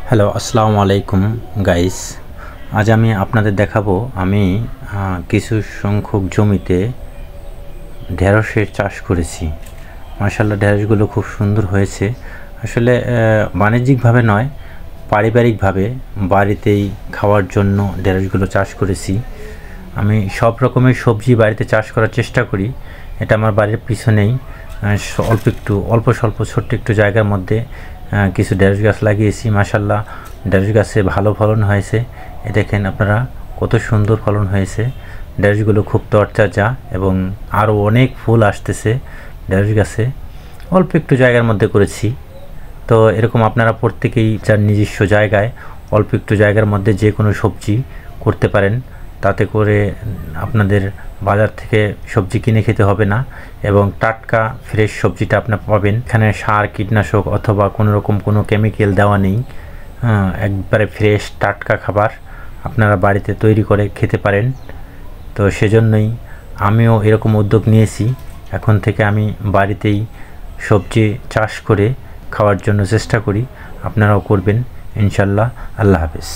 Hello, আসসালামু আলাইকুম guys. আজ আমি আপনাদের দেখাবো আমি কিছু সংখ্যক জমিতে ঢেঁড়সের চাষ করেছি। মাশাআল্লাহ, ঢেঁড়সগুলো খুব সুন্দর হয়েছে। আসলে বাণিজ্যিকভাবে নয়, পারিবারিকভাবে বাড়িতেই খাওয়ার জন্য ঢেঁড়সগুলো চাষ করেছি। আমি সব রকমের সবজি বাড়িতে চাষ করার চেষ্টা করি। এটা আমার বাড়ির পিছনেই অল্প স্বল্প ছোট্ট একটু জায়গার মধ্যে কিছু ঢেঁড়স গাছ লাগিয়েছি। মাশাআল্লাহ, ঢেঁড়স গাছে ভালো ফলন হয়েছে। দেখেন আপনারা কত সুন্দর ফলন হয়েছে। ঢেঁড়সগুলো খুব তরতাজা এবং আরও অনেক ফুল আসতেছে ঢেঁড়স গাছে। অল্প একটু জায়গার মধ্যে করেছি। তো এরকম আপনারা প্রত্যেকেই যার নিজস্ব জায়গায় অল্প একটু জায়গার মধ্যে যে কোনো সবজি করতে পারেন। তাতে করে আপনাদের বাজার থেকে সবজি কিনে খেতে হবে না এবং টাটকা ফ্রেশ সবজিটা আপনারা পাবেন। এখানে সার, কীটনাশক অথবা কোনো রকম কোনো কেমিক্যাল দেওয়া নেই। একবারে ফ্রেশ টাটকা খাবার আপনারা বাড়িতে তৈরি করে খেতে পারেন। তো সেজন্যই আমিও এরকম উদ্যোগ নিয়েছি। এখন থেকে আমি বাড়িতেই সবজি চাষ করে খাওয়ার জন্য চেষ্টা করি। আপনারাও করবেন ইনশাল্লাহ। আল্লাহ হাফেজ।